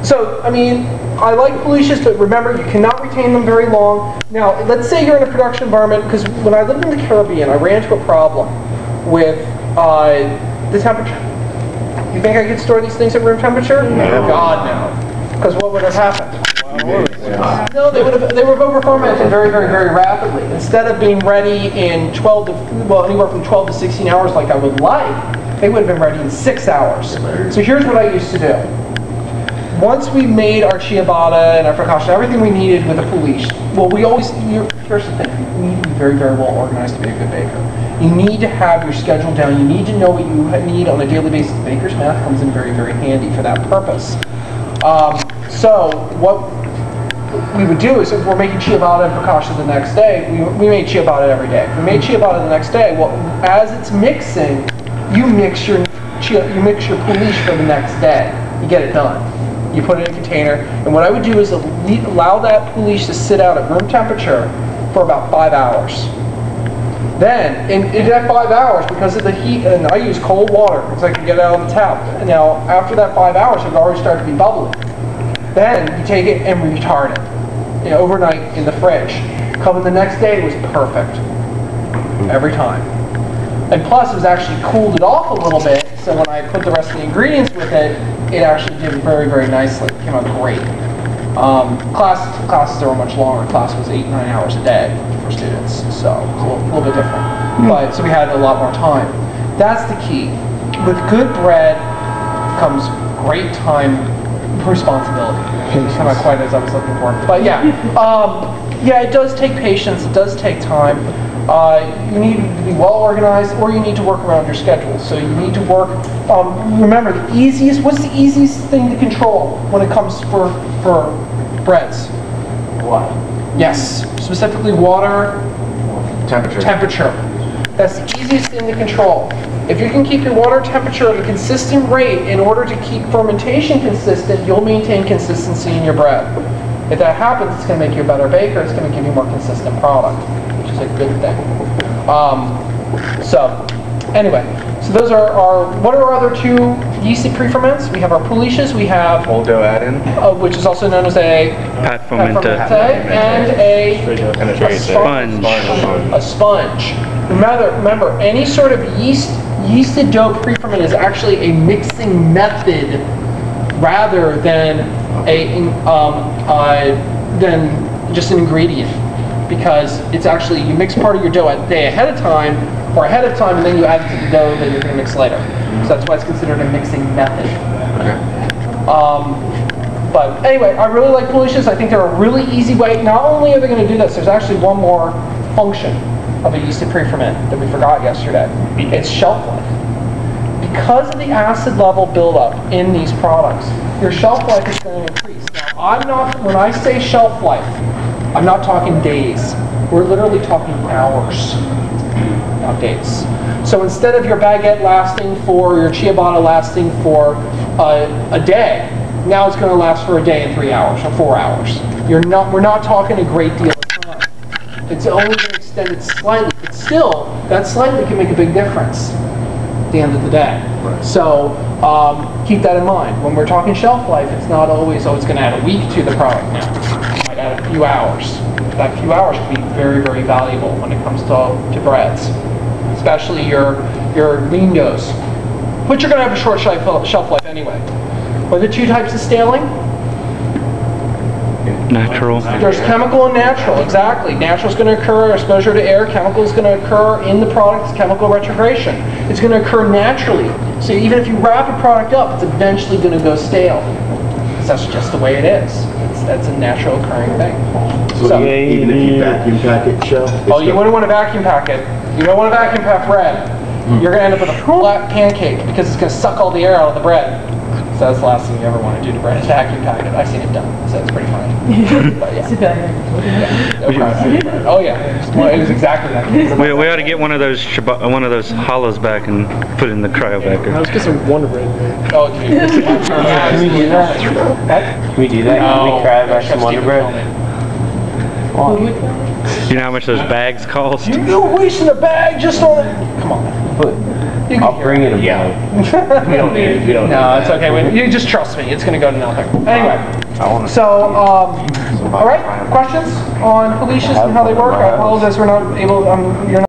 So, I mean, I like Poolishes, but remember, you cannot retain them very long. Now, let's say you're in a production environment, because when I lived in the Caribbean, I ran into a problem with the temperature. You think I could store these things at room temperature? No. God, no. Because what would have happened? No, they would have over-fermented very, very, very rapidly. Instead of being ready in anywhere from 12 to 16 hours like I would like, they would have been ready in 6 hours. So here's what I used to do. Once we made our ciabatta and our focaccia, everything we needed with a pouliche, well, here's the thing, you need to be very, very well organized to be a good baker. You need to have your schedule down. You need to know what you need on a daily basis. Baker's math comes in very, very handy for that purpose. So what we would do is if we're making ciabatta and focaccia the next day, we made ciabatta every day. We made ciabatta the next day. Well, as it's mixing, you mix your pouliche for the next day. You get it done. You put it in a container, and what I would do is allow that pouliche to sit out at room temperature for about 5 hours. Then, in that 5 hours, because of the heat, and I use cold water because I can get it out of the tap. Now, after that 5 hours, it would already start to be bubbly. Then you take it and retard it, overnight in the fridge. Coming the next day, it was perfect every time. And plus, it was actually cooled it off a little bit, so when I put the rest of the ingredients with it, it actually did very, very nicely. It came out great. Classes were much longer. Class was 8-9 hours a day for students, so it was a little bit different. But so we had a lot more time. That's the key. With good bread comes great time responsibility. It's not quite as I was looking for. But yeah, yeah, it does take patience. It does take time. You need to be well organized, or you need to work around your schedule. So you need to work. Remember, what's the easiest thing to control when it comes for breads? What? Yes, specifically water. Temperature. That's the easiest thing to control. If you can keep your water temperature at a consistent rate in order to keep fermentation consistent, you'll maintain consistency in your bread. If that happens, it's going to make you a better baker. It's going to give you a more consistent product, which is a good thing. So, anyway, so those are what are our other two yeasty pre-ferments? We have our Poolishes, we have Whole dough add-in, which is also known as a Pat fermente, and a sponge. A sponge. Remember, any sort of yeasted dough pre-ferment is actually a mixing method rather than than just an ingredient, because it's actually you mix part of your dough a day ahead of time, and then you add it to the dough that you're going to mix later. So that's why it's considered a mixing method. But anyway, I really like Poolishes. I think they're a really easy way. Not only are they going to do this, there's actually one more function of a yeasted pre-ferment that we forgot yesterday. It's shelf life. Because of the acid level buildup in these products, your shelf life is going to increase. Now, when I say shelf life, I'm not talking days. We're literally talking hours, not days. So instead of your baguette lasting for, your ciabatta lasting for a day, now it's going to last for a day and 3 hours or 4 hours. We're not talking a great deal of time. It's only going to extend it slightly, but still, that slightly can make a big difference at the end of the day. Right. So keep that in mind. When we're talking shelf life, it's not always, it's going to add a week to the product now. It might add a few hours. That few hours can be very, very valuable when it comes to breads, especially your lean doughs, which are going to have a short shelf life anyway. What are the two types of staling? Natural. There's chemical and natural, exactly. Natural is going to occur, exposure to air. Chemical is going to occur in the product, it's chemical retrogradation. It's going to occur naturally. So even if you wrap a product up, it's eventually going to go stale. That's just the way it is. That's a natural occurring thing. So even if you vacuum pack it, Shell? Oh, you wouldn't want to vacuum pack it. You don't want to vacuum pack bread. You're going to end up with a flat pancake because it's going to suck all the air out of the bread. So that's the last thing you ever want to do to bread is vacuum pack it. I've seen it done, so it's pretty funny. But yeah. Oh yeah, it was exactly that. We ought to get one of those hollows back and put it in the cryovac. Let's get some Wonder Bread. Oh, geez. Can we do that? Can we do that? Can we cryovac some Wonder Bread? You know how much those bags cost? You're wasting a bag just on it. Come on. You can I'll hear bring it Yeah. about. We don't need it. We don't need No, it. it's okay. You just trust me. It's going to go to nothing. Anyway, I want to. so, all right. Questions on Poolishes and how they work? I apologize we're not able, you're not